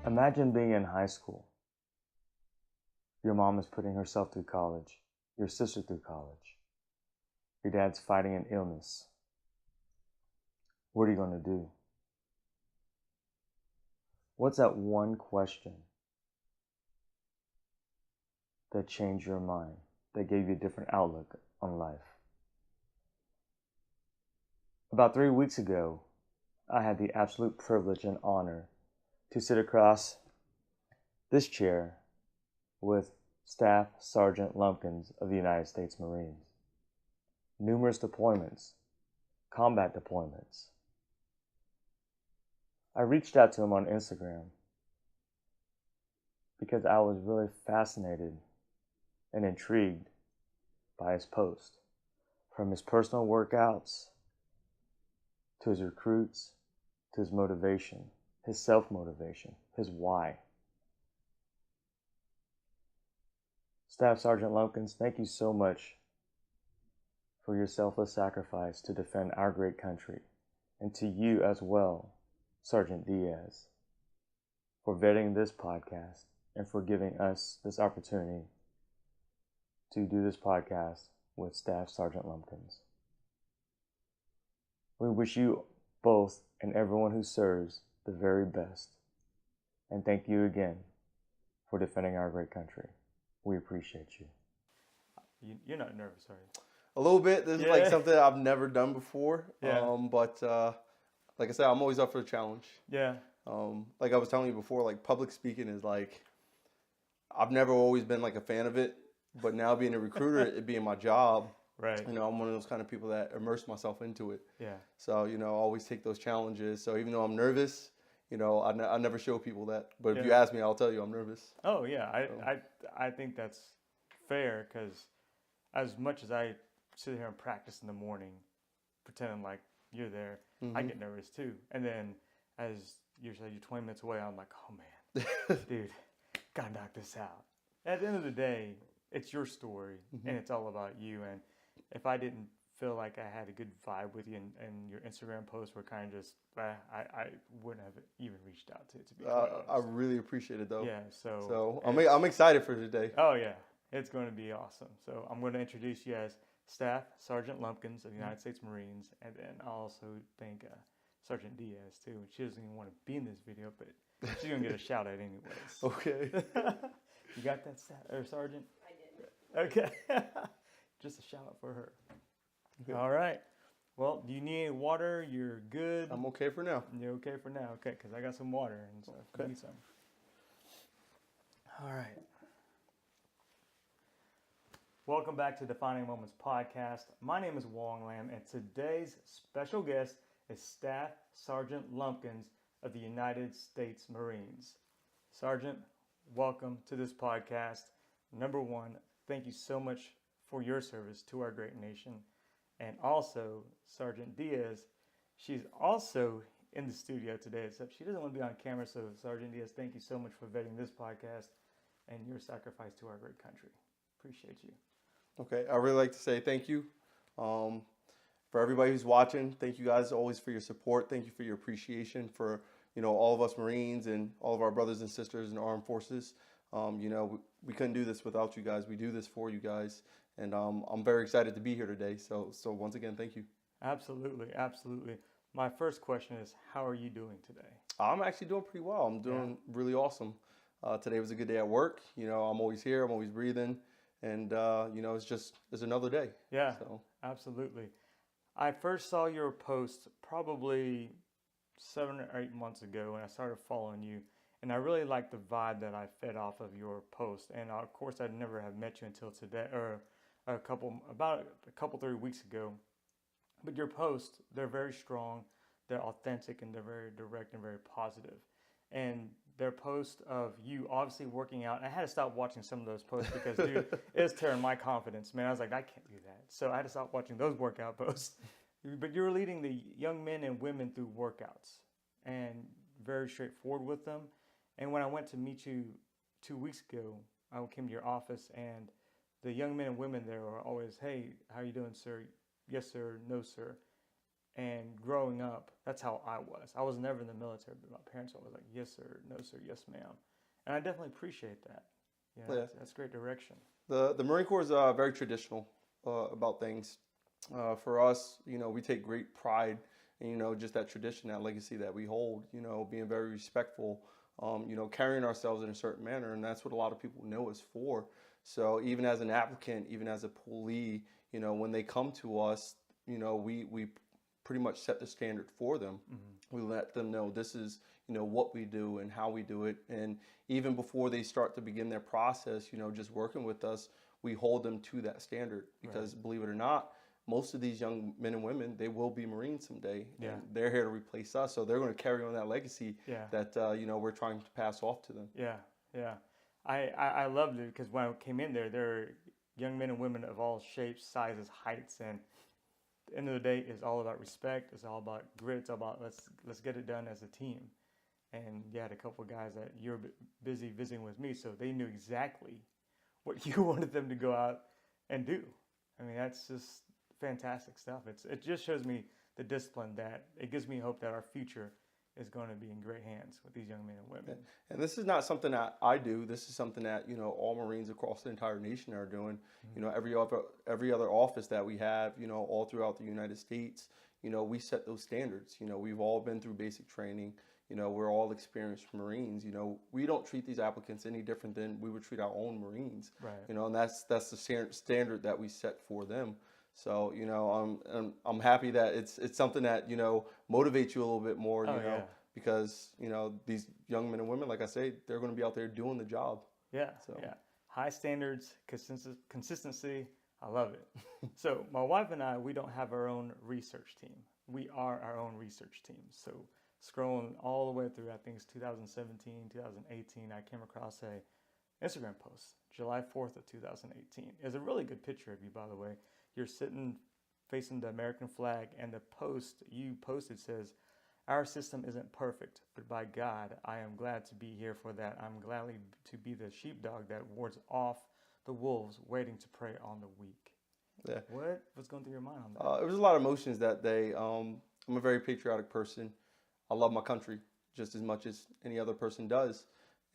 Imagine being in high school. Your mom is putting herself through college, your sister through college. Your dad's fighting an illness. What are you going to do? What's that one question that changed your mind, that gave you a different outlook on life? About 3 weeks ago, I had the absolute privilege and honor to sit across this chair with Staff Sergeant Lumpkins of the United States Marines. Numerous deployments, combat deployments. I reached out to him on Instagram because I was really fascinated and intrigued by his post. From his personal workouts, to his recruits, to his motivation, his self-motivation, his why. Staff Sergeant Lumpkins, thank you so much for your selfless sacrifice to defend our great country, and to you as well, Sergeant Diaz, for vetting this podcast and for giving us this opportunity to do this podcast with Staff Sergeant Lumpkins. We wish you both and everyone who serves the very best, and thank you again for defending our great country. We appreciate you. You're not nervous, are you? A little bit. This is like something I've never done before. Yeah. But like I said, I'm always up for the challenge. Yeah. Like I was telling you before, like public speaking is like, I've never always been like a fan of it, but now being a recruiter, it being my job, right? You know, I'm one of those kind of people that immerse myself into it. Yeah. So you know, I always take those challenges. So even though I'm nervous, you know, I never show people that. But if you ask me, I'll tell you I'm nervous. Oh yeah, I think that's fair, because as much as I sit here and practice in the morning, pretending like you're there, I get nervous too. And then as you're 20 minutes away, I'm like, oh man, dude, gotta knock this out. At the end of the day, it's your story, and it's all about you. And if I didn't feel like I had a good vibe with you, and your Instagram posts were kind of just, I wouldn't have even reached out to be honest. I really appreciate it though. Yeah, so I'm excited for today. Oh yeah, it's going to be awesome. So I'm going to introduce you as Staff Sergeant Lumpkins of the United States Marines, and then I'll also thank Sergeant Diaz too. She doesn't even want to be in this video, but she's going to get a shout out anyways. Okay. You got that, Sergeant? I did. Okay. Just a shout out for her. Okay. All right. Well, do you need any water? You're good? I'm okay for now. You're okay for now? Okay, because I got some water and stuff. Okay. You need some. All right. Welcome back to Defining Moments Podcast. My name is Wong Lam, and today's special guest is Staff Sergeant Lumpkins of the United States Marines. Sergeant, welcome to this podcast. Number one, thank you so much for your service to our great nation. And also, Sergeant Diaz, she's also in the studio today, except she doesn't want to be on camera. So, Sergeant Diaz, thank you so much for vetting this podcast and your sacrifice to our great country. Appreciate you. Okay, I really like to say thank you. For everybody who's watching, thank you guys always for your support. Thank you for your appreciation for, you know, all of us Marines and all of our brothers and sisters in the armed forces. You know, we couldn't do this without you guys. We do this for you guys. And I'm very excited to be here today. So once again, thank you. Absolutely, absolutely. My first question is, how are you doing today? I'm actually doing pretty well. I'm doing really awesome. Today was a good day at work. You know, I'm always here. I'm always breathing. And, you know, it's another day. Yeah, so. Absolutely. I first saw your post probably 7 or 8 months ago when I started following you. And I really liked the vibe that I fed off of your post. And of course, I'd never have met you until today, or about a couple 3 weeks ago. But your posts, they're very strong, they're authentic, and they're very direct and very positive. And their post of you obviously working out, I had to stop watching some of those posts because, dude, it was tearing my confidence, man. I was like, I can't do that. So I had to stop watching those workout posts. But you're leading the young men and women through workouts and very straightforward with them. And when I went to meet you 2 weeks ago, I came to your office, and the young men and women there are always, hey, how you doing, sir? Yes, sir. No, sir. And growing up, that's how I was. I was never in the military, but my parents were always like, yes, sir, no, sir, yes, ma'am. And I definitely appreciate that. Yeah, Yeah. that's great direction. The Marine Corps is very traditional about things. For us, we take great pride in, just that tradition, that legacy that we hold, being very respectful, carrying ourselves in a certain manner. And that's what a lot of people know us for. So even as an applicant, even as a pulley, when they come to us, we pretty much set the standard for them. We let them know this is, what we do and how we do it. And even before they start to begin their process, just working with us, we hold them to that standard because believe it or not, most of these young men and women, they will be Marines someday. Yeah. And they're here to replace us. So they're going to carry on that legacy that, we're trying to pass off to them. Yeah, yeah. I loved it because when I came in there were young men and women of all shapes, sizes, heights, and at the end of the day, it's all about respect. It's all about grit. It's all about let's get it done as a team. And you had a couple of guys that you're busy visiting with me, so they knew exactly what you wanted them to go out and do. I mean, that's just fantastic stuff. It just shows me the discipline that it gives me hope that our future is going to be in great hands with these young men and women. And this is not something that I do. This is something that, all Marines across the entire nation are doing. Every other office that we have, all throughout the United States, we set those standards. We've all been through basic training. We're all experienced Marines. We don't treat these applicants any different than we would treat our own Marines. Right. And that's the standard that we set for them. So, I'm happy that it's something that, motivates you a little bit more, because, these young men and women, like I say, they're going to be out there doing the job. Yeah. So. Yeah. High standards, consistency. I love it. So my wife and I, we don't have our own research team. We are our own research team. So scrolling all the way through, I think it's 2017, 2018, I came across a Instagram post, July 4th of 2018. It's a really good picture of you, by the way. You're sitting facing the American flag, and the post you posted says, "Our system isn't perfect, but by God, I am glad to be here for that. I'm gladly to be the sheepdog that wards off the wolves waiting to prey on the weak." Yeah. What was going through your mind on that? It was a lot of emotions that day. I'm a very patriotic person. I love my country just as much as any other person does.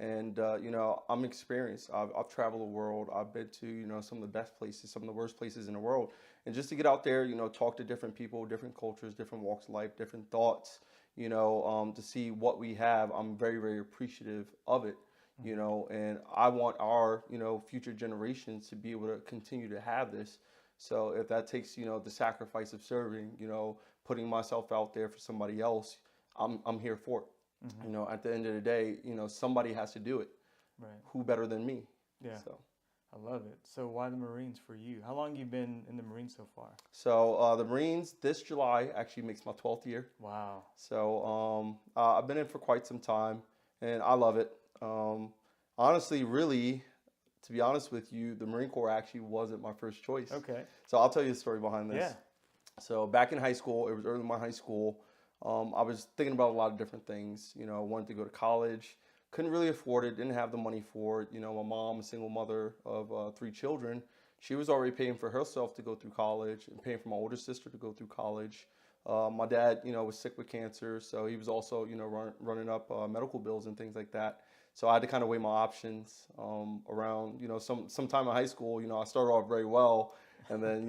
And, I'm experienced. I've traveled the world. I've been to, some of the best places, some of the worst places in the world. And just to get out there, talk to different people, different cultures, different walks of life, different thoughts, to see what we have, I'm very, very appreciative of it, and I want our, future generations to be able to continue to have this. So if that takes, the sacrifice of serving, putting myself out there for somebody else, I'm here for it. At the end of the day, somebody has to do it. Right. Who better than me? Yeah. So I love it. So why the Marines for you? How long have you been in the Marines so far? So the Marines this July actually makes my 12th year. Wow. So I've been in for quite some time, and I love it. Honestly, really, to be honest with you, the Marine Corps actually wasn't my first choice. Okay. So I'll tell you the story behind this. Yeah. So back in high school, it was early in my high school, I was thinking about a lot of different things. I wanted to go to college, couldn't really afford it, didn't have the money for it. My mom, a single mother of 3 children, she was already paying for herself to go through college and paying for my older sister to go through college. My dad, was sick with cancer, so he was also, running up medical bills and things like that. So I had to kind of weigh my options around, sometime in high school, I started off very well and then,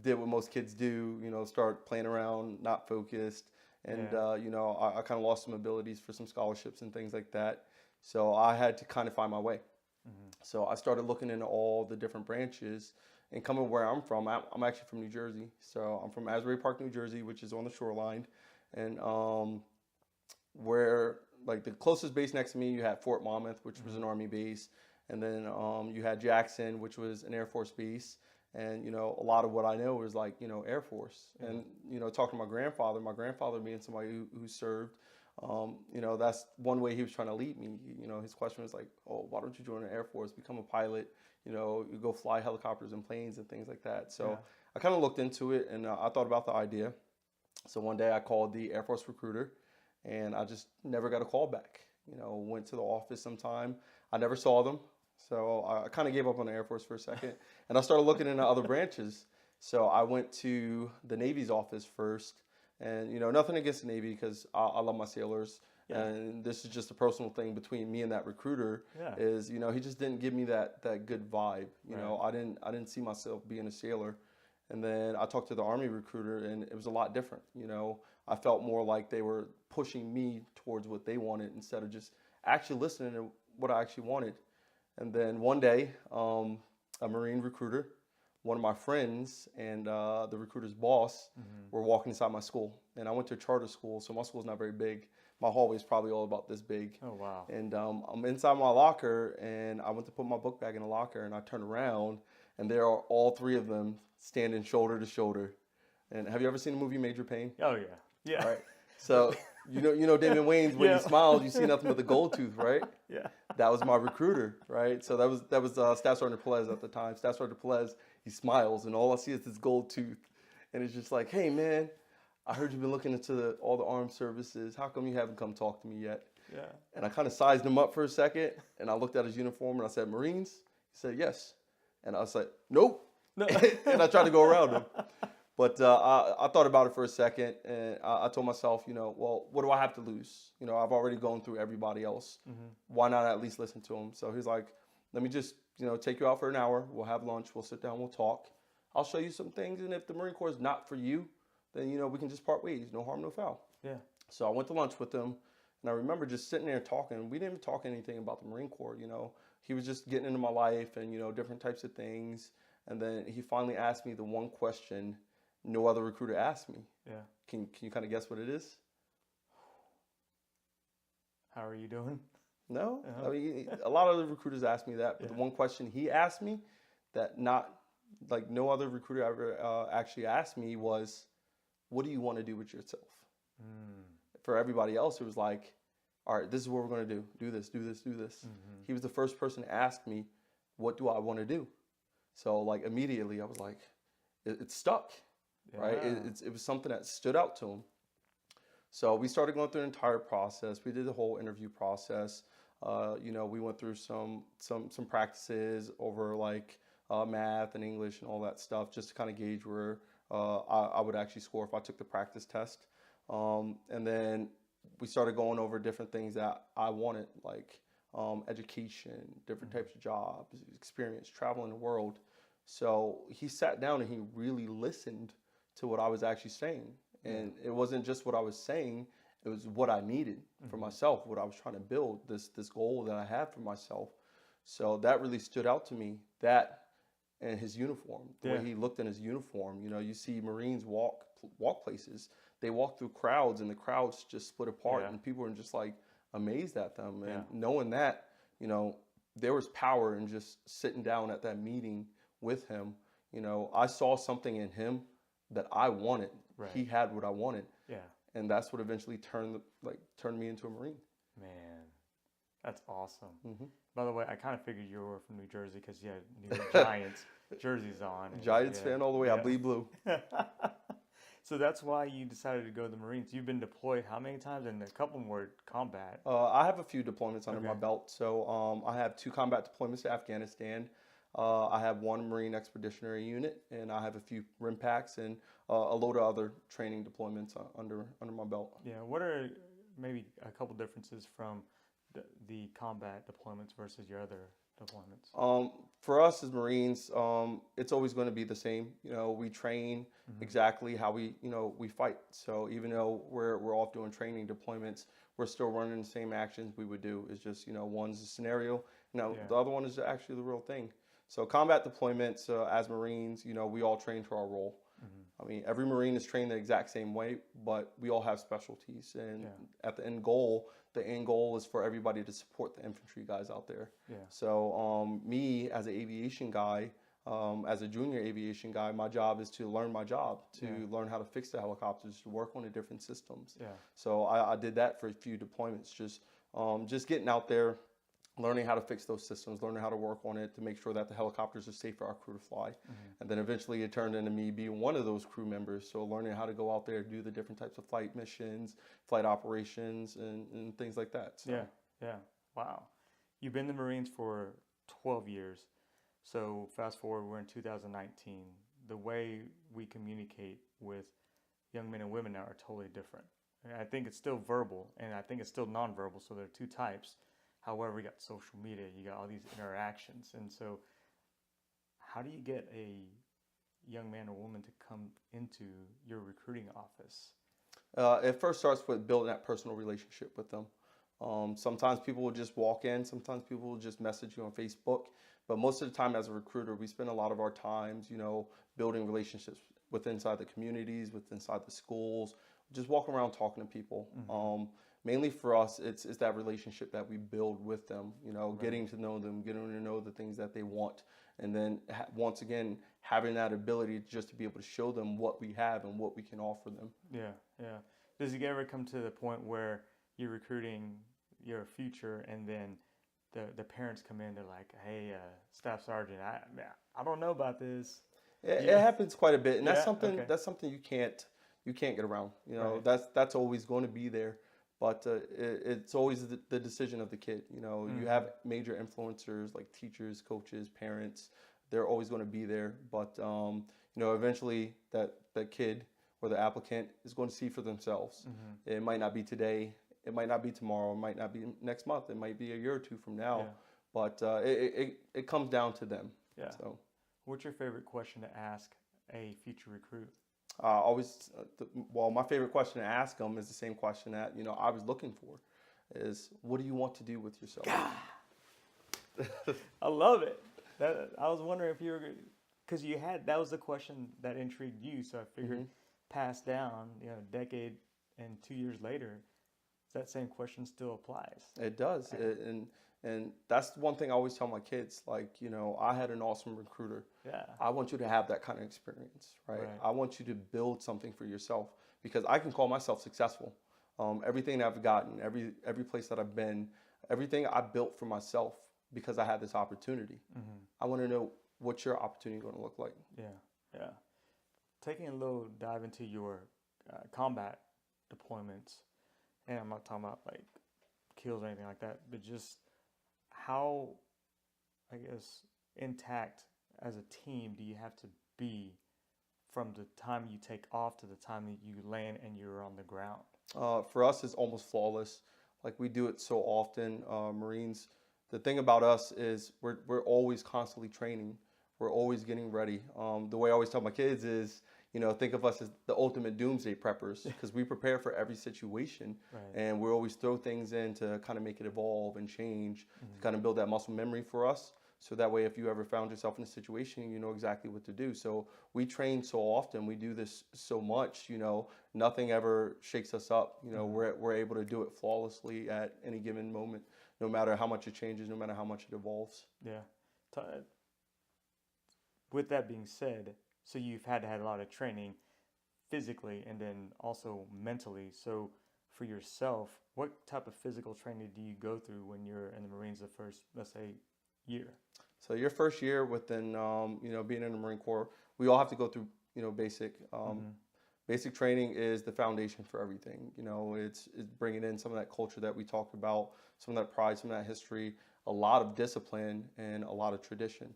did what most kids do, start playing around, not focused. And, I kind of lost some abilities for some scholarships and things like that. So I had to kind of find my way. So I started looking into all the different branches and coming where I'm from. I'm actually from New Jersey. So I'm from Asbury Park, New Jersey, which is on the shoreline. And where like the closest base next to me, you had Fort Monmouth, which was an Army base. And then you had Jackson, which was an Air Force base. And, a lot of what I know is like, Air Force. And, talking to my grandfather being somebody who served, that's one way he was trying to lead me. His question was like, oh, why don't you join the Air Force, become a pilot, you go fly helicopters and planes and things like that. So I kind of looked into it and I thought about the idea. So one day I called the Air Force recruiter and I just never got a call back. Went to the office sometime. I never saw them. So I kind of gave up on the Air Force for a second and I started looking into other branches. So I went to the Navy's office first And, nothing against the Navy because I love my sailors. Yeah. And this is just a personal thing between me and that recruiter Yeah. is, he just didn't give me that good vibe. Right. I didn't see myself being a sailor. And then I talked to the Army recruiter and it was a lot different. I felt more like they were pushing me towards what they wanted instead of just actually listening to what I actually wanted. And then one day, a Marine recruiter, one of my friends and the recruiter's boss were walking inside my school. And I went to a charter school, so my school's not very big. My hallway is probably all about this big. Oh, wow. And I'm inside my locker, and I went to put my book bag in the locker, and I turned around, and there are all three of them standing shoulder to shoulder. And have you ever seen the movie Major Payne? Oh, yeah. Yeah. Right. So you know Damon Wayans when Yeah. he smiles, you see nothing but the gold tooth, right? Yeah. That was my recruiter, right? So that was Staff Sergeant Pelez at the time. Staff Sergeant Pelez, he smiles, and all I see is this gold tooth, and it's just like, hey man, I heard you've been looking into all the armed services. How come you haven't come talk to me yet? Yeah. And I kind of sized him up for a second, and I looked at his uniform, and I said, Marines? He said, yes. And I was like, nope. No. And I tried to go around him. But I thought about it for a second, and I told myself, well, what do I have to lose? I've already gone through everybody else. Why not at least listen to him? So he's like, let me just, take you out for an hour. We'll have lunch. We'll sit down. We'll talk. I'll show you some things. And if the Marine Corps is not for you, then, we can just part ways. No harm, no foul. Yeah. So I went to lunch with him, and I remember just sitting there talking. We didn't even talk anything about the Marine Corps. He was just getting into my life and, different types of things. And then he finally asked me the one question no other recruiter asked me. Yeah. Can you kind of guess what it is? How are you doing? No. Uh-huh. I mean, a lot of the recruiters asked me that, but the one question he asked me that no other recruiter ever actually asked me was, what do you want to do with yourself? For everybody else, it was like, all right, this is what we're going to do. Do this, do this, do this. He was the first person to ask me, what do I want to do? So immediately I was like, it stuck. Yeah. Right? It was something that stood out to him. So we started going through the entire process. We did the whole interview process. We went through some practices over math and English and all that stuff just to kind of gauge where I would actually score if I took the practice test. And then we started going over different things that I wanted, education, different types of jobs, experience, traveling the world. So he sat down and he really listened to what I was actually saying. And it wasn't just what I was saying, it was what I needed for myself, what I was trying to build, this goal that I had for myself. So that really stood out to me, that and his uniform, the way he looked in his uniform. You see Marines walk places, they walk through crowds and the crowds just split apart and people are just amazed at them. And knowing that, there was power in just sitting down at that meeting with him. I saw something in him that I wanted. Right. He had what I wanted. Yeah. And that's what eventually turned me into a Marine. Man, that's awesome. Mm-hmm. By the way, I kind of figured you were from New Jersey because you had New York Giants jerseys on. Giants fan all the way. I bleed blue. So that's why you decided to go to the Marines. You've been deployed how many times? And a couple more combat. I have a few deployments under my belt. So I have 2 combat deployments to Afghanistan. I have 1 Marine Expeditionary Unit, and I have a few RIM packs and a load of other training deployments under my belt. Yeah, what are maybe a couple differences from the combat deployments versus your other deployments? For us as Marines, it's always going to be the same. We train exactly how we fight. So even though we're off doing training deployments, we're still running the same actions we would do. It's just one's a scenario, the other one is actually the real thing. So combat deployments, as Marines, we all train to our role. I mean, every Marine is trained the exact same way, but we all have specialties. And at the end goal is for everybody to support the infantry guys out there. Yeah. So me as an aviation guy, as a junior aviation guy, my job is to learn my job, to learn how to fix the helicopters, to work on the different systems. Yeah. So I did that for a few deployments, just getting out there, learning how to fix those systems, learning how to work on it to make sure that the helicopters are safe for our crew to fly. And then eventually it turned into me being one of those crew members. So learning how to go out there, do the different types of flight missions, flight operations, and things like that. So. Yeah. Wow. You've been in the Marines for 12 years. So fast forward, we're in 2019. The way we communicate with young men and women now are totally different. And I think it's still verbal, and I think it's still nonverbal. So there are two types. However, you got social media, you got all these interactions, and so how do you get a young man or woman to come into your recruiting office? It first starts with building that personal relationship with them. Sometimes people will just walk in, sometimes people will just message you on Facebook. But most of the time as a recruiter, we spend a lot of our times, building relationships with inside the communities, with inside the schools, just walking around talking to people. Mainly for us, it's that relationship that we build with them, Right. getting to know them, getting to know the things that they want. And then once again, having that ability just to be able to show them what we have and what we can offer them. Yeah, yeah. Does it ever come to the point where you're recruiting your future and then the parents come in, they're like, hey, Staff Sergeant, I don't know about this. It happens quite a bit, and Yeah, okay. that's something you can't get around. Right. That's always going to be there, but it's always the decision of the kid. You have major influencers like teachers, coaches, parents. They're always going to be there, but eventually that kid or the applicant is going to see for themselves. It might not be today, it might not be tomorrow, it might not be next month, it might be a year or two from now, Yeah. but it comes down to them. Yeah. So. What's your favorite question to ask a future recruit? My favorite question to ask them is the same question that I was looking for, is what do you want to do with yourself? I love it. I was wondering if you were, because that was the question that intrigued you. So I figured, passed down, a decade and 2 years later, that same question still applies. It does, and that's one thing I always tell my kids. Like, I had an awesome recruiter. Yeah. I want you to have that kind of experience, right? Right. I want you to build something for yourself, because I can call myself successful. Everything that I've gotten, every place that I've been, everything I built for myself because I had this opportunity. I want to know what's your opportunity going to look like. Yeah, yeah. Taking a little dive into your combat deployments, and I'm not talking about like kills or anything like that, but just how, I guess, intact as a team do you have to be from the time you take off to the time that you land and you're on the ground? For us, it's almost flawless. Like, we do it so often. Marines, the thing about us is we're always constantly training. We're always getting ready. The way I always tell my kids is, think of us as the ultimate doomsday preppers, because we prepare for every situation. Right. And we always throw things in to kind of make it evolve and change, to kind of build that muscle memory for us. So that way, if you ever found yourself in a situation, you know exactly what to do. So we train so often, we do this so much, nothing ever shakes us up. We're able to do it flawlessly at any given moment, no matter how much it changes, no matter how much it evolves. Yeah. With that being said, so you've had to have a lot of training physically and then also mentally. So for yourself, what type of physical training do you go through when you're in the Marines the first, let's say, year? So your first year within, being in the Marine Corps, we all have to go through, basic. Basic training is the foundation for everything. It's bringing in some of that culture that we talked about, some of that pride, some of that history, a lot of discipline, and a lot of tradition.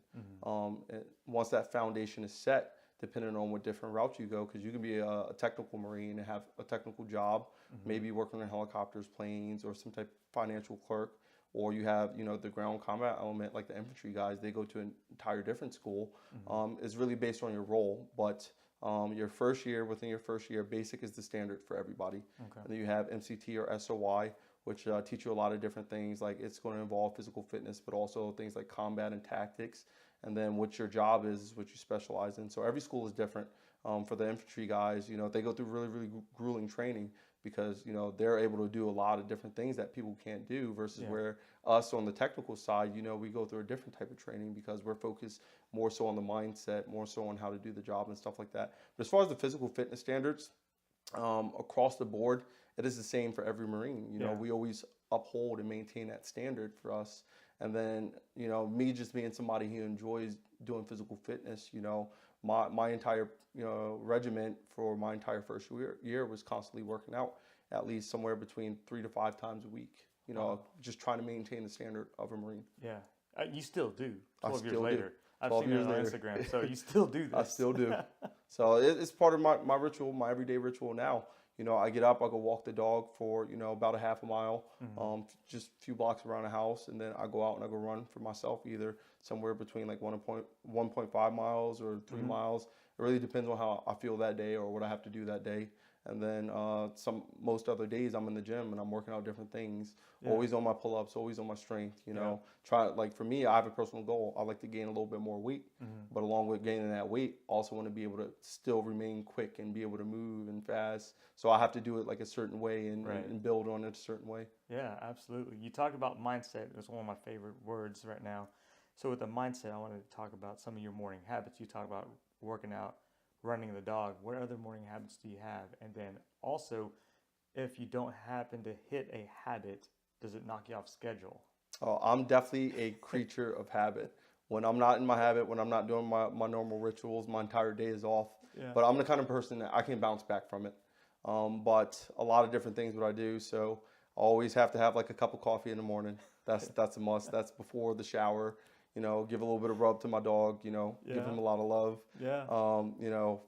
Once that foundation is set, depending on what different routes you go, because you can be a technical Marine and have a technical job, maybe working on helicopters, planes, or some type of financial clerk, or you have, the ground combat element, like the infantry guys, they go to an entire different school. It's really based on your role, but your first year, within your first year, basic is the standard for everybody. Okay. And then you have MCT or SOY, which teach you a lot of different things. Like, it's going to involve physical fitness, but also things like combat and tactics. And then what your job is what you specialize in. So every school is different. For the infantry guys, they go through really, really grueling training, because, they're able to do a lot of different things that people can't do, versus where us on the technical side, we go through a different type of training, because we're focused more so on the mindset, more so on how to do the job and stuff like that. But as far as the physical fitness standards, across the board, it is the same for every Marine. We always uphold and maintain that standard for us. And then, me just being somebody who enjoys doing physical fitness, my entire, regiment for my entire first year was constantly working out at least somewhere between 3 to 5 times a week, just trying to maintain the standard of a Marine. Yeah. You still do. I 12 years still do. later. I've 12 seen it years on later. Instagram. So you still do this. I still do. So it's part of my ritual, my everyday ritual now. You know, I get up, I go walk the dog for, you know, about a half a mile, just a few blocks around the house. And then I go out and I go run for myself, either somewhere between like 1.5 miles or 3 miles. It really depends on how I feel that day or what I have to do that day. And then most other days I'm in the gym and I'm working out different things. Yeah. Always on my pull-ups, always on my strength. You know, like for me, I have a personal goal. I like to gain a little bit more weight, but along with gaining that weight, also want to be able to still remain quick and be able to move and fast. So I have to do it like a certain way and build on it a certain way. Yeah, absolutely. You talked about mindset. It's one of my favorite words right now. So with the mindset, I wanted to talk about some of your morning habits. You talk about working out, running the dog. What other morning habits do you have? And then also, if you don't happen to hit a habit, does it knock you off schedule? Oh, I'm definitely a creature of habit. When I'm not in my habit, when I'm not doing my normal rituals, my entire day is off. Yeah. But I'm the kind of person that I can bounce back from it. But a lot of different things what I do. So I always have to have like a cup of coffee in the morning. That's a must. That's before the shower. You know, give a little bit of rub to my dog. You know, give him a lot of love. Yeah. You know,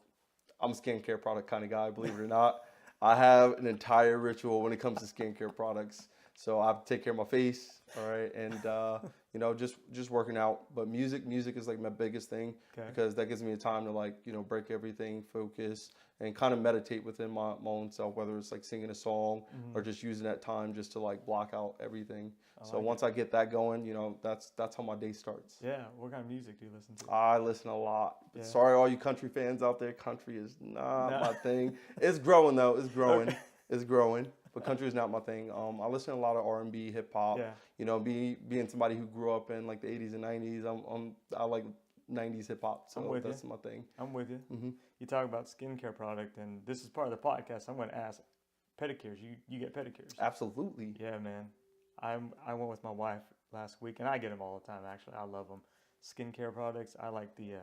I'm a skincare product kind of guy, believe it or not. I have an entire ritual when it comes to skincare products. So I take care of my face, all right, and you know, just working out. But music is like my biggest thing because that gives me a time to like, you know, break everything, focus, and kind of meditate within my own self. Whether it's like singing a song or just using that time just to like block out everything. So once I get that going, you know, that's how my day starts. Yeah. What kind of music do you listen to? I listen a lot. Yeah. Sorry, all you country fans out there. Country is not my thing. It's growing though. It's growing. Okay. It's growing. But country is not my thing. I listen to a lot of R&B, hip hop. Yeah. You know, being somebody who grew up in like the 80s and 90s, I like 90s hip hop. So that's my thing. I'm with you. You talk about skincare product, and this is part of the podcast. I'm going to ask pedicures. You get pedicures? Absolutely. Yeah, man. I went with my wife last week, and I get them all the time. Actually, I love them. Skincare products. I like the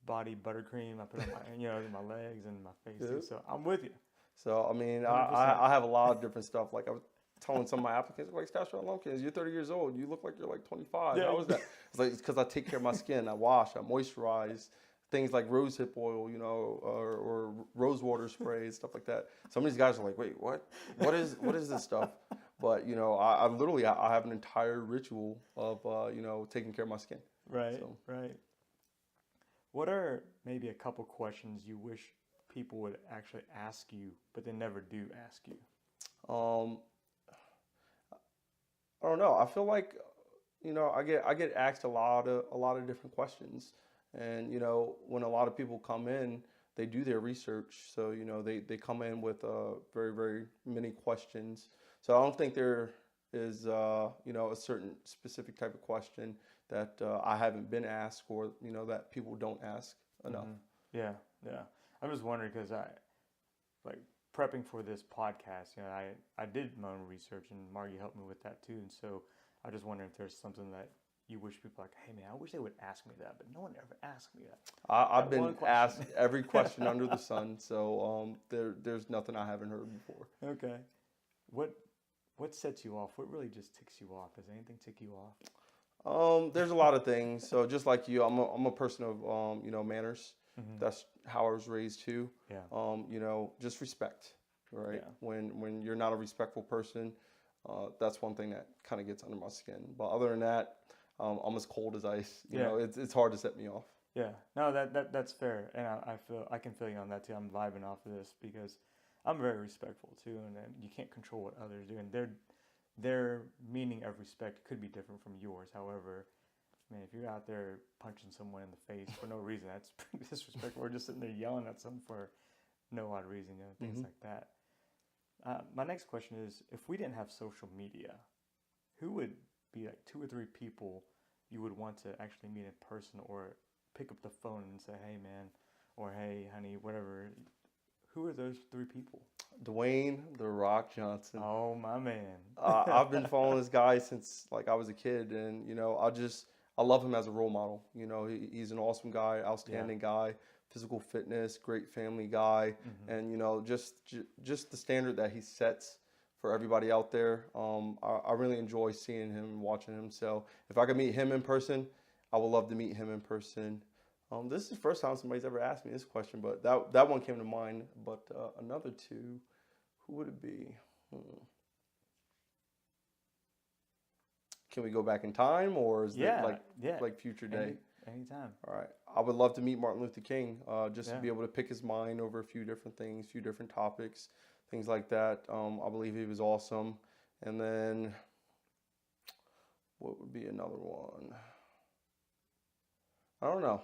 body buttercream. I put on my my legs and my face too. So I'm with you. So, I mean, I have a lot of different stuff. Like I was telling some of my applicants, like, Lumpkins, you're 30 years old. You look like you're like 25. Yeah. How is that? It's like, it's because I take care of my skin. I wash, I moisturize. Things like rosehip oil, you know, or rose water spray, stuff like that. Some of these guys are like, wait, what? What is this stuff? But, you know, I literally have an entire ritual of, you know, taking care of my skin. Right, right. What are maybe a couple questions you wish people would actually ask you, but they never do ask you? I don't know. I feel like, you know, I get asked a lot of different questions, and you know, when a lot of people come in, they do their research. So you know, they come in with very very many questions. So I don't think there is you know, a certain specific type of question that I haven't been asked, or you know, that people don't ask enough. Yeah, yeah. I'm just wondering because I, like, prepping for this podcast, you know, I did my own research, and Margie helped me with that too. And so I just wonder if there's something that you wish people like, hey man, I wish they would ask me that, but no one ever asked me that. I've been asked every question under the sun, so there's nothing I haven't heard before. Okay. What sets you off? What really just ticks you off? Does anything tick you off? There's a lot of things. So just like you, I'm a person of you know, manners. That's how I was raised too. Yeah. You know, just respect, right? Yeah. When you're not a respectful person, that's one thing that kind of gets under my skin. But other than that, I'm as cold as ice. You know, it's hard to set me off. Yeah. No, that's fair, and I can feel you on that too. I'm vibing off of this because I'm very respectful too, and then you can't control what others do, and their meaning of respect could be different from yours. However, man, if you're out there punching someone in the face for no reason, that's pretty disrespectful. Or just sitting there yelling at someone for no odd reason, you know, things like that. My next question is, if we didn't have social media, who would be like 2 or 3 people you would want to actually meet in person, or pick up the phone and say, hey man, or hey honey, whatever? Who are those 3 people? Dwayne "The Rock" Johnson. Oh my man. I've been following this guy since like I was a kid, and you know, I love him as a role model. You know, he's an awesome guy, outstanding guy, physical fitness, great family guy, and you know, just the standard that he sets for everybody out there. I really enjoy seeing him and watching him. So if I could meet him in person, I would love to meet him in person. This is the first time somebody's ever asked me this question, but that one came to mind. But another two, who would it be? Can we go back in time, or is it like future day? Anytime. All right. I would love to meet Martin Luther King, just to Yeah. be able to pick his mind over a few different things, few different topics, things like that. I believe he was awesome. And then, what would be another one? I don't know.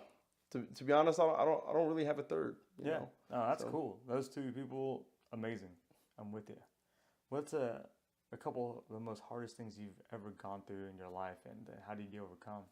To be honest, I don't really have a third. You know? No, that's cool. Those two people, amazing. I'm with you. What's a couple of the most hardest things you've ever gone through in your life, and how did you overcome?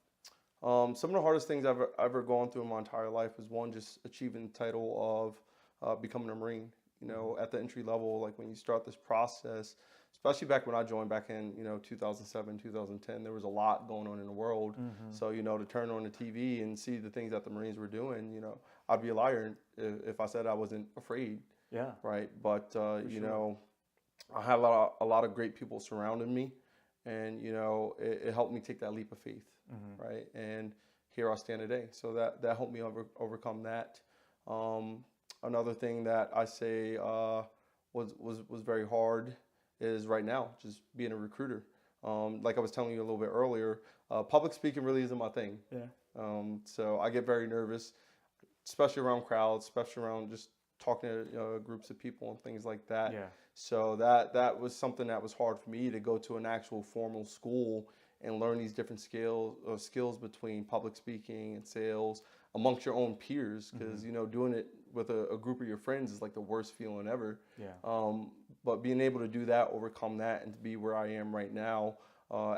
Some of the hardest things I've ever gone through in my entire life was one, just achieving the title of becoming a Marine. You know, at the entry level, like when you start this process, especially back when I joined back in 2007, 2010, there was a lot going on in the world. So to turn on the TV and see the things that the Marines were doing, I'd be a liar if I said I wasn't afraid. Yeah. Right. But I had a lot of great people surrounding me, and it helped me take that leap of faith. Right. And here I stand today. So that helped me overcome that. Another thing that I say was very hard is right now just being a recruiter. Like I was telling you a little bit earlier, public speaking really isn't my thing. Yeah. So I get very nervous, especially around crowds, especially around just talking to groups of people and things like that. Yeah. So that was something that was hard for me, to go to an actual formal school and learn these different skills between public speaking and sales amongst your own peers, because doing it with a group of your friends is like the worst feeling ever. Yeah. But being able to do that, overcome that, and to be where I am right now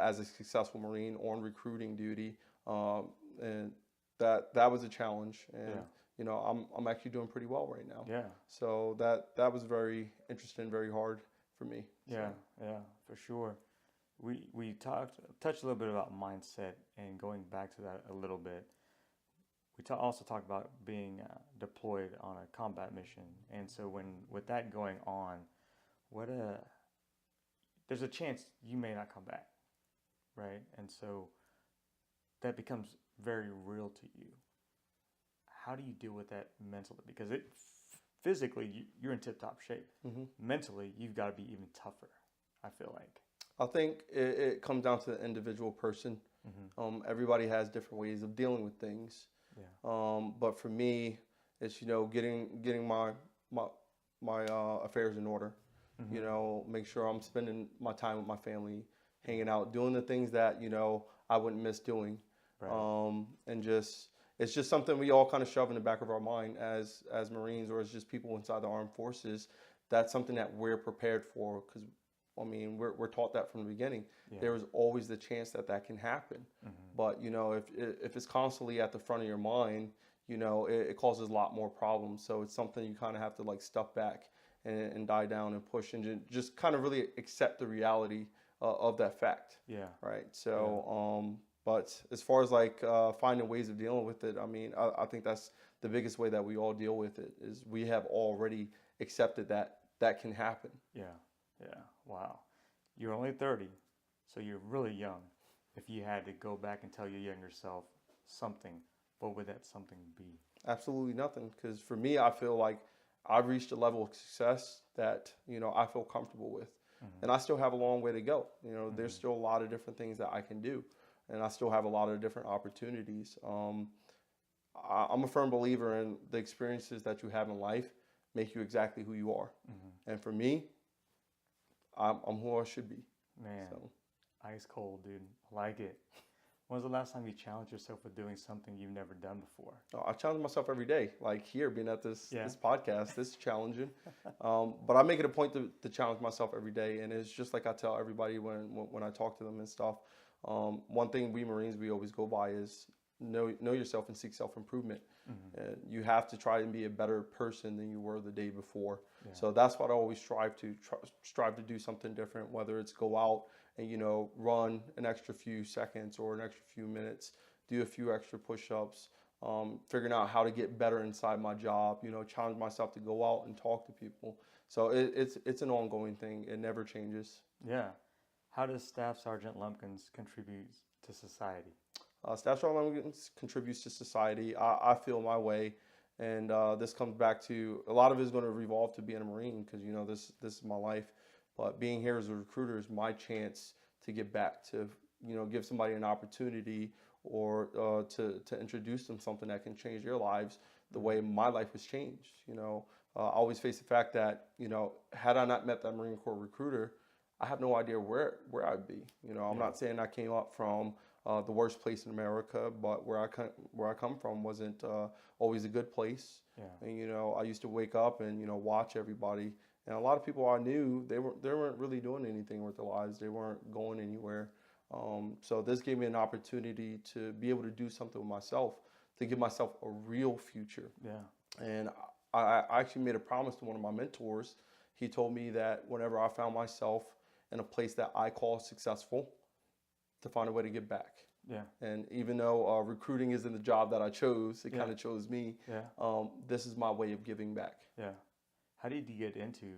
as a successful Marine on recruiting duty, and that was a challenge. And I'm actually doing pretty well right now. Yeah. So that was very interesting, very hard for me. Yeah. So. Yeah, for sure. We touched a little bit about mindset, and going back to that a little bit. We also talked about being deployed on a combat mission, and so with that going on, there's a chance you may not come back, right? And so that becomes very real to you. How do you deal with that mentally? Because physically you're in tip-top shape. Mentally, you've got to be even tougher, I feel like. I think it comes down to the individual person. Everybody has different ways of dealing with things. Yeah. But for me, it's getting my affairs in order. Make sure I'm spending my time with my family, hanging out, doing the things that I wouldn't miss doing. Right. And it's just something we all kind of shove in the back of our mind as Marines, or as just people inside the armed forces. That's something that we're prepared for, because we're taught that from the beginning. Yeah. There is always the chance that can happen. But if it's constantly at the front of your mind, it causes a lot more problems. So it's something you kind of have to like step back and die down and push, and just kind of really accept the reality of that fact. Yeah. Right. So but as far as like finding ways of dealing with it, I think that's the biggest way that we all deal with it, is we have already accepted that can happen. Yeah. Yeah. Wow. You're only 30, so you're really young. If you had to go back and tell your younger self something, what would that something be? Absolutely nothing. Because for me, I feel like I've reached a level of success that, I feel comfortable with. And I still have a long way to go. There's still a lot of different things that I can do. And I still have a lot of different opportunities. I'm a firm believer in the experiences that you have in life make you exactly who you are. And for me, I'm who I should be. Man, So. Ice cold, dude. I like it. When was the last time you challenged yourself with doing something you've never done before? I challenge myself every day. Like here, being at this podcast, this is challenging. But I make it a point to challenge myself every day. And it's just like I tell everybody when I talk to them and stuff. One thing we Marines, we always go by is know yourself and seek self-improvement. And you have to try and be a better person than you were the day before. Yeah. So that's what I always strive to do something different, whether it's go out and, run an extra few seconds or an extra few minutes, do a few extra push-ups, figuring out how to get better inside my job, challenge myself to go out and talk to people. So it's an ongoing thing. It never changes. Yeah. How does Staff Sergeant Lumpkins contribute to society? Staff Sergeant contributes to society. I feel my way, and this comes back to a lot of it is going to revolve to being a Marine because this is my life. But being here as a recruiter is my chance to get back to give somebody an opportunity or to introduce them something that can change their lives the way my life was changed. I always face the fact that had I not met that Marine Corps recruiter, I have no idea where I'd be. I'm not saying I came up from the worst place in America, but where I come from wasn't always a good place. Yeah. And I used to wake up and watch everybody, and a lot of people I knew they weren't really doing anything with their lives. They weren't going anywhere. So this gave me an opportunity to be able to do something with myself, to give myself a real future. Yeah. And I actually made a promise to one of my mentors. He told me that whenever I found myself in a place that I call successful, to find a way to give back. Yeah. And even though recruiting isn't the job that I chose, it kind of chose me. Yeah. This is my way of giving back. Yeah. How did you get into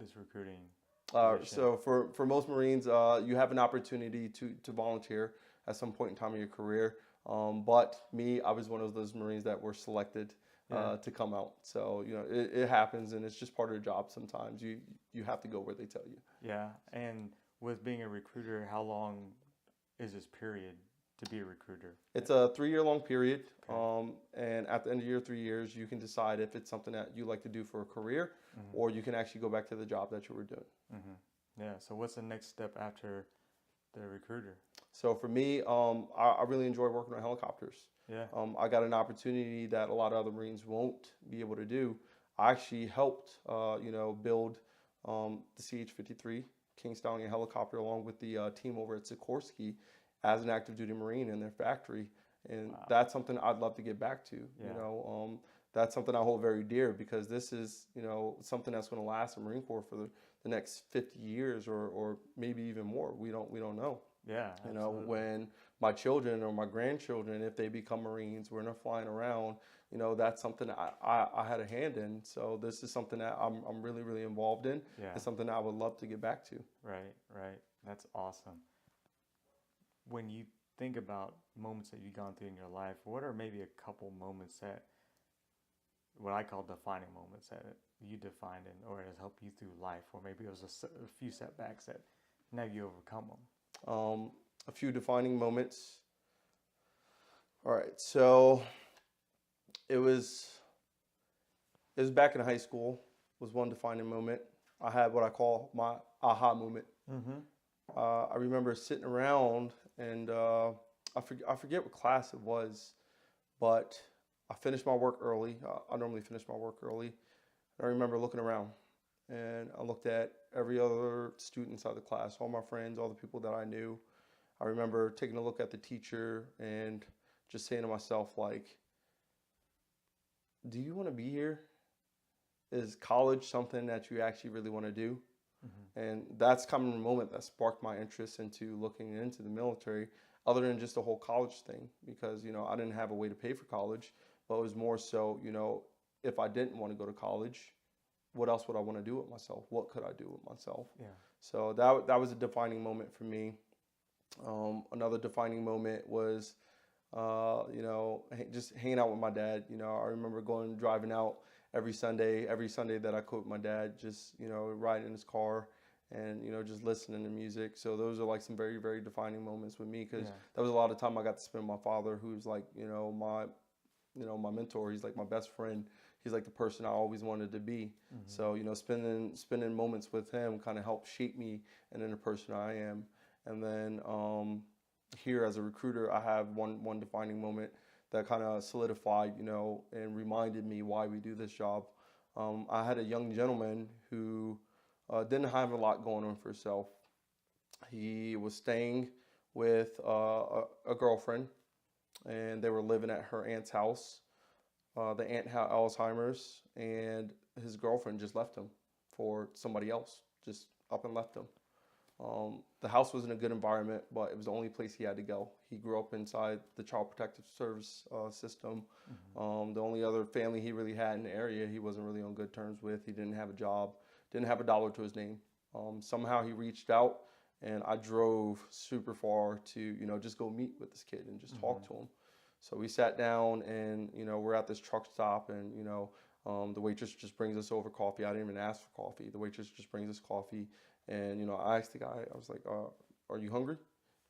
this recruiting? So for most Marines, you have an opportunity to volunteer at some point in time in your career. But me, I was one of those Marines that were selected to come out. So it happens, and it's just part of the job. Sometimes you have to go where they tell you. Yeah. And with being a recruiter, how long is this period to be a recruiter? It's a 3-year-long period. Okay. And at the end of your 3 years, you can decide if it's something that you like to do for a career, or you can actually go back to the job that you were doing. Yeah. So what's the next step after the recruiter? So for me, I really enjoy working on helicopters. Yeah. I got an opportunity that a lot of other Marines won't be able to do. I actually helped, build the CH-53 King Stallion helicopter along with the team over at Sikorsky as an active duty Marine in their factory. And that's something I'd love to get back to. Yeah. That's something I hold very dear because this is, something that's going to last the Marine Corps for the next 50 years or maybe even more. We don't know. Yeah. Absolutely. When my children or my grandchildren, if they become Marines, when they're flying around, that's something I had a hand in. So this is something that I'm really, really involved in. Yeah. It's something I would love to get back to. Right. That's awesome. When you think about moments that you've gone through in your life, what are maybe a couple moments that, what I call defining moments that you defined or has helped you through life, or maybe it was a few setbacks that now you overcome them? A few defining moments. All right, so it was back in high school was one defining moment. I had what I call my aha moment. I remember sitting around and I forget what class it was, but I finished my work early. I normally finish my work early. I remember looking around and I looked at every other student inside the class, all my friends, all the people that I knew. I remember taking a look at the teacher and just saying to myself, like, do you want to be here? Is college something that you actually really want to do? And that's kind of a moment that sparked my interest into looking into the military, other than just the whole college thing, because, I didn't have a way to pay for college, but it was more so, if I didn't want to go to college, what else would I want to do with myself? What could I do with myself? Yeah. So that was a defining moment for me. Another defining moment was, just hanging out with my dad. I remember driving out every Sunday that I could with my dad, just, riding in his car and, just listening to music. So those are like some very, very defining moments with me, because that was a lot of time I got to spend with my father, who's like, my mentor. He's like my best friend. He's like the person I always wanted to be. So, spending moments with him kind of helped shape me into the person I am. And then here as a recruiter, I have one defining moment that kind of solidified, and reminded me why we do this job. I had a young gentleman who didn't have a lot going on for himself. He was staying with a girlfriend, and they were living at her aunt's house. The aunt had Alzheimer's, and his girlfriend just left him for somebody else, just up and left him. The house was in a good environment, but it was the only place he had to go. He grew up inside the Child Protective Service system. The only other family he really had in the area, he wasn't really on good terms with. He didn't have a job, didn't have a dollar to his name. Somehow he reached out, and I drove super far to, you know, just go meet with this kid and just talk to him. So we sat down, and, you know, we're at this truck stop, and, you know, the waitress just brings us over coffee. I didn't even ask for coffee. The waitress just brings us coffee. And, you know, I asked the guy, I was like, are you hungry?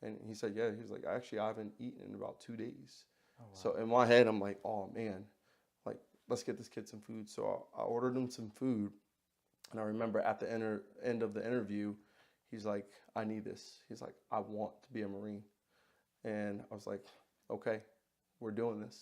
And he said, yeah. He was like, actually, I haven't eaten in about 2 days. Oh, wow. So in my head, I'm like, oh, man, like, let's get this kid some food. So I ordered him some food. And I remember at the end of the interview, he's like, I need this. He's like, I want to be a Marine. And I was like, okay, we're doing this.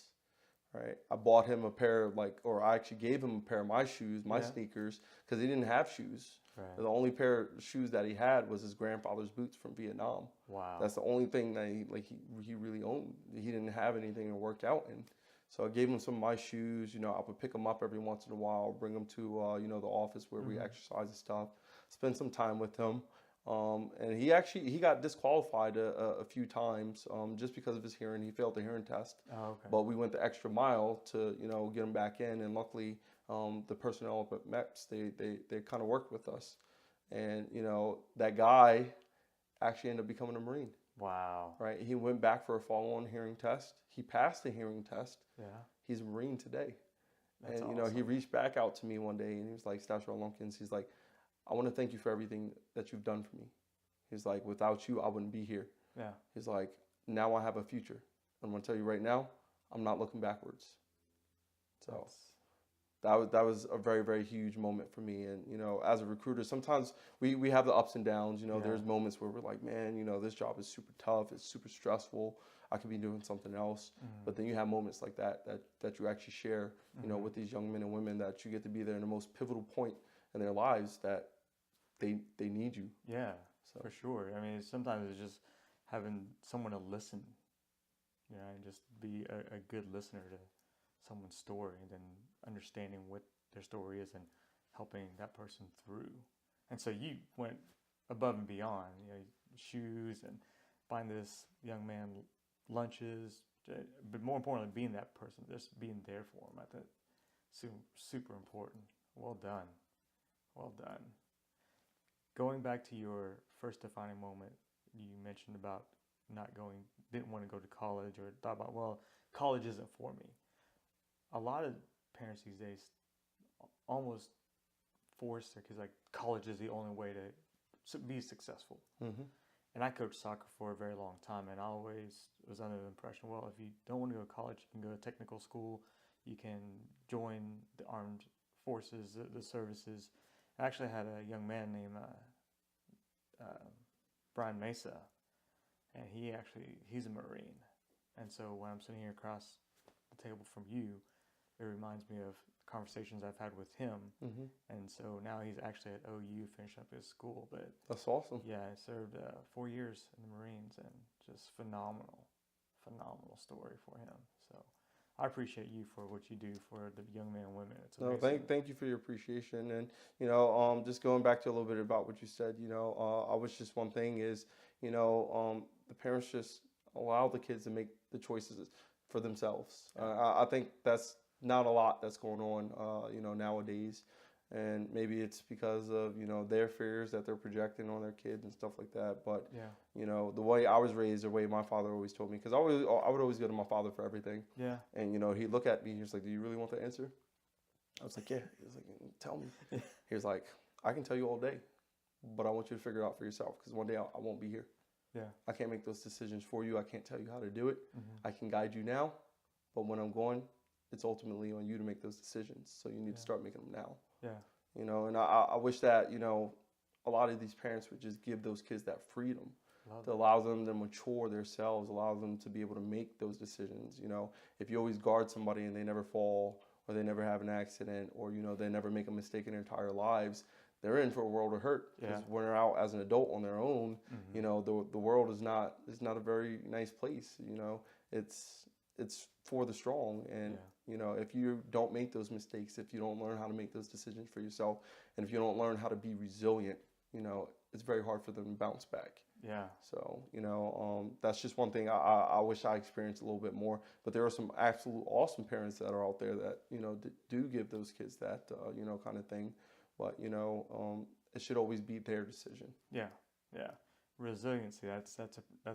Right. I bought him a pair of or I actually gave him a pair of my shoes, my sneakers, because he didn't have shoes. Right. The only pair of shoes that he had was his grandfather's boots from Vietnam. Wow. That's the only thing that he really owned. He didn't have anything to work out in. So I gave him some of my shoes. You know, I would pick them up every once in a while, bring them to, you know, the office where we exercise and stuff, spend some time with him. And he got disqualified a few times just because of his hearing. He failed the hearing test. Oh, okay. But we went the extra mile to, you know, get him back in. And luckily, the personnel up at MEPS, they kind of worked with us. And, you know, that guy actually ended up becoming a Marine. Wow. Right. He went back for a follow-on hearing test. He passed the hearing test. Yeah. He's a Marine today. That's awesome. You know, he reached back out to me one day, and he was like, Staff Sergeant Lumpkins, he's like, I want to thank you for everything that you've done for me. He's like, without you, I wouldn't be here. Yeah. He's like, now I have a future. I'm going to tell you right now, I'm not looking backwards. So that was a very, very huge moment for me. And, you know, as a recruiter, sometimes we have the ups and downs. You know, there's moments where we're like, man, you know, this job is super tough. It's super stressful. I could be doing something else. But then you have moments like that you actually share, you know, with these young men and women, that you get to be there in the most pivotal point in their lives, that they need you. Yeah, so. For sure. I mean, sometimes it's just having someone to listen, you know, and just be a good listener to someone's story, and then understanding what their story is and helping that person through. And so you went above and beyond, you know, shoes and buying this young man lunches, but more importantly, being that person, just being there for him. I think super important. Well done. Well done. Going back to your first defining moment, you mentioned about didn't want to go to college, or thought about, well, college isn't for me. A lot of parents these days almost force their kids, like, college is the only way to be successful. And I coached soccer for a very long time, and I always was under the impression, well, if you don't want to go to college, you can go to technical school, you can join the armed forces, the services. I actually had a young man named Brian Mesa, and he's a Marine. And so when I'm sitting here across the table from you, it reminds me of conversations I've had with him. And so now he's actually at OU, finishing up his school. But that's awesome. Yeah, I served 4 years in the Marines, and just phenomenal story for him. So I appreciate you for what you do for the young men and women. It's amazing. No, thank you for your appreciation. And, you know, just going back to a little bit about what you said, you know, I wish just one thing is, you know, the parents just allow the kids to make the choices for themselves. I think that's not a lot that's going on, you know, nowadays. And maybe it's because of, you know, their fears that they're projecting on their kids and stuff like that. But, you know, the way I was raised, the way my father always told me, because I would always go to my father for everything. Yeah. And, you know, he'd look at me, he was like, do you really want the answer? I was like, yeah. He was like, tell me. He was like, I can tell you all day, but I want you to figure it out for yourself, because one day I won't be here. Yeah. I can't make those decisions for you. I can't tell you how to do it. I can guide you now, but when I'm gone, it's ultimately on you to make those decisions. So you need to start making them now. Yeah. You know, and I wish that, you know, a lot of these parents would just give those kids that freedom to allow them to mature themselves, allow them to be able to make those decisions. You know, if you always guard somebody and they never fall, or they never have an accident, or, you know, they never make a mistake in their entire lives, they're in for a world of hurt. Because when they're out as an adult on their own, you know, the world is not a very nice place. You know, it's for the strong. And, you know, if you don't make those mistakes, if you don't learn how to make those decisions for yourself, and if you don't learn how to be resilient, you know, it's very hard for them to bounce back. Yeah. So, you know, that's just one thing I wish I experienced a little bit more. But there are some absolute awesome parents that are out there that, you know, do give those kids that, you know, kind of thing. but it should always be their decision. Yeah, yeah. Resiliency. That's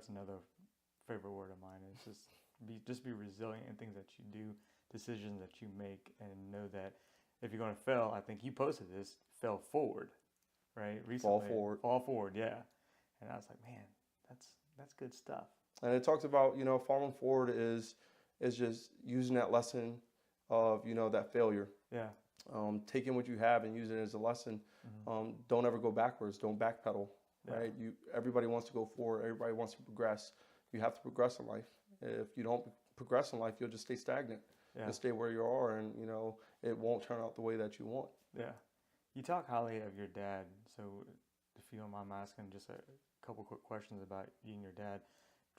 another favorite word of mine. It's just be resilient in things that you do, decisions that you make, and know that if you're going to fail, I think you posted this, fail forward, right? Recently, fall forward, yeah. And I was like, man, that's good stuff. And it talks about falling forward is just using that lesson of that failure. Yeah. Taking what you have and using it as a lesson. Don't ever go backwards. Don't backpedal. Yeah. Right? Everybody wants to go forward. Everybody wants to progress. You have to progress in life. If you don't progress in life, you'll just stay stagnant. Yeah. You'll stay where you are, and it won't turn out the way that you want. Yeah. You talk highly of your dad, so if you don't mind asking just a couple quick questions about you and your dad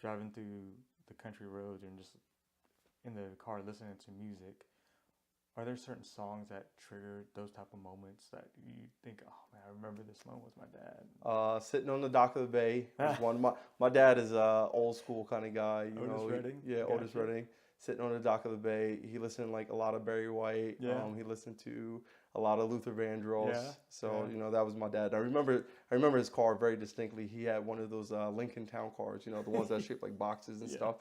driving through the country roads and just in the car listening to music. Are there certain songs that trigger those type of moments that you think, oh man, I remember this moment with my dad? Sitting on the dock of the bay is one. My dad is a old school kind of guy. Otis Redding? Yeah, gotcha. Otis Redding. Sitting on the dock of the bay. He listened like a lot of Barry White. Yeah. He listened to a lot of Luther Vandross. Yeah. So, that was my dad. I remember his car very distinctly. He had one of those Lincoln Town cars, the ones that shaped like boxes and stuff.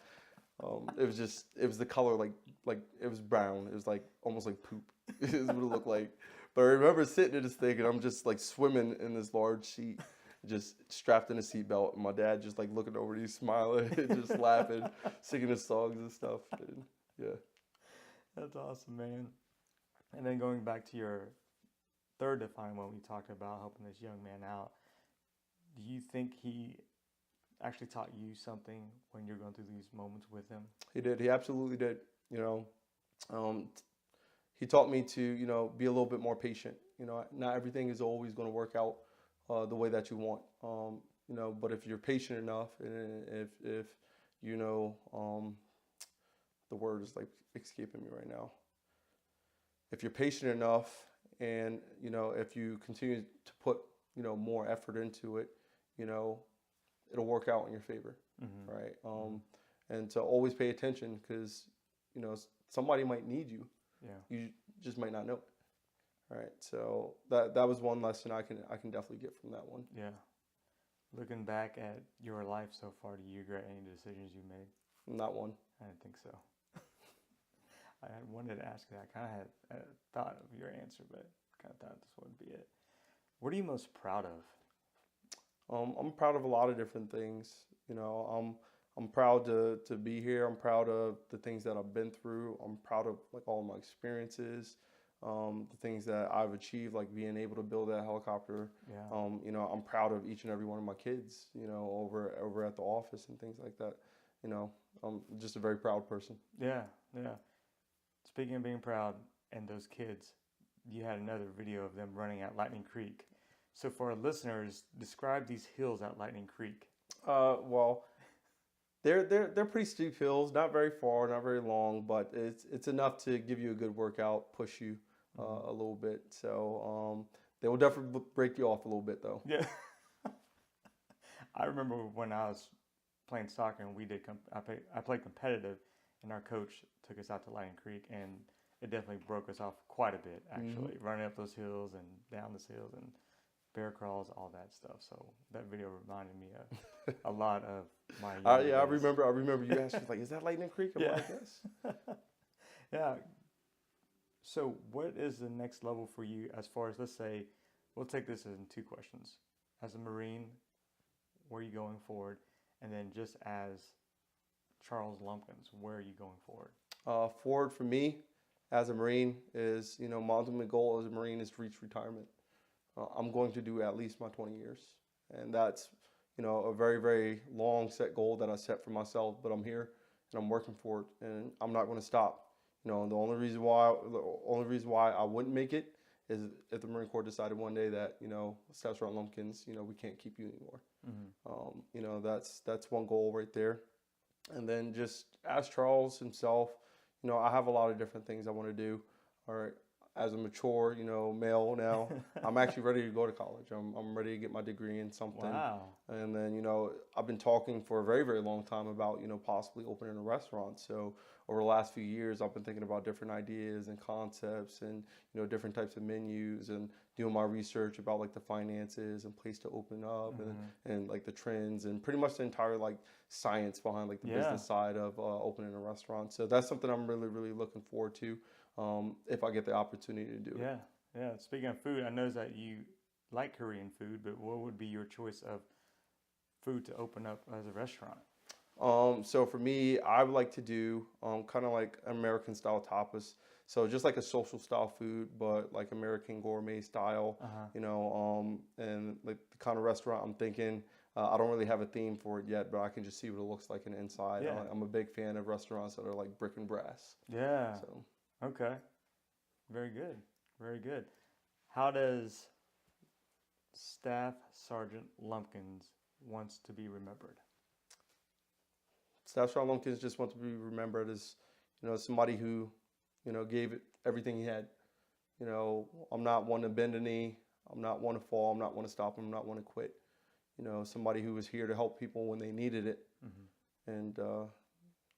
It was the color like it was brown. It was like almost like poop is what it looked like. But I remember sitting in this thing and I'm just like swimming in this large seat, just strapped in a seatbelt. And my dad just like looking over, he's smiling, just laughing, singing his songs and stuff. And, yeah. That's awesome, man. And then going back to your third defining one, we talked about helping this young man out. Do you think he actually taught you something when you're going through these moments with him? He did. He absolutely did. He taught me to, be a little bit more patient. Not everything is always going to work out the way that you want. But if you're patient enough, and if the word is like escaping me right now. If you're patient enough, and if you continue to put more effort into it, it'll work out in your favor, right? And to always pay attention because, somebody might need you. Yeah. You just might not know it, right? So that was one lesson I can definitely get from that one. Yeah. Looking back at your life so far, do you regret any decisions you made? Not one. I didn't think so. I wanted to ask that. I kind of had thought of your answer, but kind of thought this wouldn't be it. What are you most proud of? I'm proud of a lot of different things. I'm proud to be here. I'm proud of the things that I've been through. I'm proud of like all my experiences, the things that I've achieved, like being able to build that helicopter. Yeah. I'm proud of each and every one of my kids. Over at the office and things like that. I'm just a very proud person. Yeah, yeah. Speaking of being proud and those kids, you had another video of them running at Lightning Creek. So for our listeners, describe these hills at Lightning Creek. Well, they're pretty steep hills, not very far, not very long, but it's enough to give you a good workout, push you a little bit. So they will definitely break you off a little bit, though. Yeah. I remember when I was playing soccer and I played competitive, and our coach took us out to Lightning Creek, and it definitely broke us off quite a bit, actually, running up those hills and down those hills and bear crawls, all that stuff. So that video reminded me of a lot of my days. I remember you asked me, like, is that Lightning Creek? I'm like, yes. Yeah. So what is the next level for you as far as, let's say, we'll take this in two questions. As a Marine, where are you going forward? And then just as Charles Lumpkins, where are you going forward? Forward for me as a Marine is, my ultimate goal as a Marine is to reach retirement. I'm going to do at least my 20 years. And that's, a very, very long set goal that I set for myself, but I'm here and I'm working for it and I'm not going to stop. The only reason why I wouldn't make it is if the Marine Corps decided one day that, Staff Sergeant Lumpkins, we can't keep you anymore. That's one goal right there. And then just as Charles himself, I have a lot of different things I want to do. All right. as a mature, male now, I'm actually ready to go to college. I'm ready to get my degree in something. Wow. And then, I've been talking for a very, very long time about, possibly opening a restaurant. So over the last few years, I've been thinking about different ideas and concepts and, different types of menus and doing my research about like the finances and place to open up and like the trends and pretty much the entire like science behind like the business side of opening a restaurant. So that's something I'm really, really looking forward to if I get the opportunity to do it. Yeah. Speaking of food, I know that you like Korean food, but what would be your choice of food to open up as a restaurant? So for me, I would like to do kind of like American style tapas. So just like a social style food, but like American gourmet style, and like the kind of restaurant I'm thinking. I don't really have a theme for it yet, but I can just see what it looks like in the inside. Yeah. I'm a big fan of restaurants that are like brick and brass. Yeah. So. Okay. Very good. Very good. How does Staff Sergeant Lumpkins wants to be remembered? Staff Sergeant Lumpkins just wants to be remembered as, somebody who, gave it everything he had. I'm not one to bend a knee. I'm not one to fall. I'm not one to stop. I'm not one to quit. Somebody who was here to help people when they needed it. And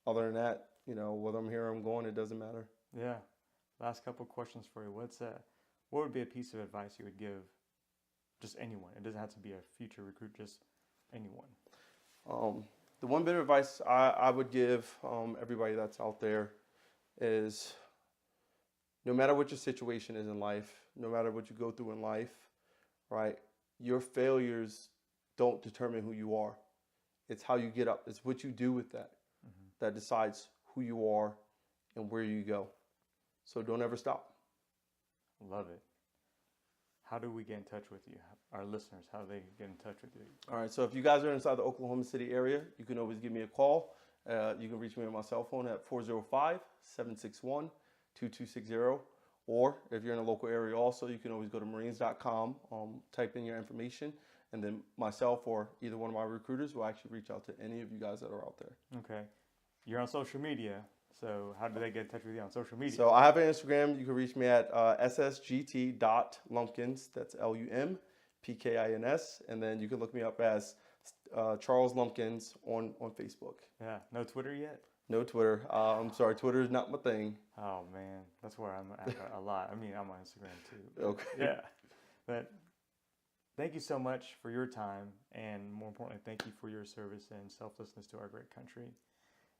other than that, whether I'm here or I'm going, it doesn't matter. Yeah. Last couple of questions for you. What would be a piece of advice you would give just anyone? It doesn't have to be a future recruit, just anyone. The one bit of advice I would give everybody that's out there is no matter what your situation is in life, no matter what you go through in life, right, your failures don't determine who you are. It's how you get up. It's what you do with that that decides who you are and where you go. So don't ever stop. Love it. How do we get in touch with you? Our listeners, how do they get in touch with you? All right, so if you guys are inside the Oklahoma City area, you can always give me a call. You can reach me on my cell phone at 405-761-2260. Or if you're in a local area also, you can always go to marines.com, type in your information, and then myself or either one of my recruiters will actually reach out to any of you guys that are out there. Okay. You're on social media, so how do they get in touch with you on social media? So I have an Instagram. You can reach me at SSgt.Lumpkins. That's LUMPKINS. And then you can look me up as Charles Lumpkins on Facebook. Yeah. No Twitter yet? No Twitter. I'm sorry, Twitter is not my thing. Oh, man. That's where I'm at a lot. I mean, I'm on Instagram too. Okay. Yeah. But thank you so much for your time. And more importantly, thank you for your service and selflessness to our great country.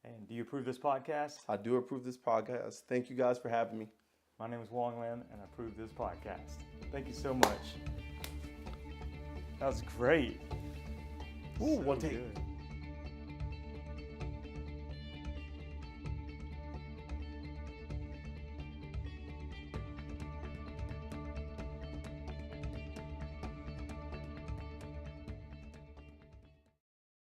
And do you approve this podcast? I do approve this podcast. Thank you guys for having me. My name is Wong Lim, and I approve this podcast. Thank you so much. That was great. Ooh, So one take. good.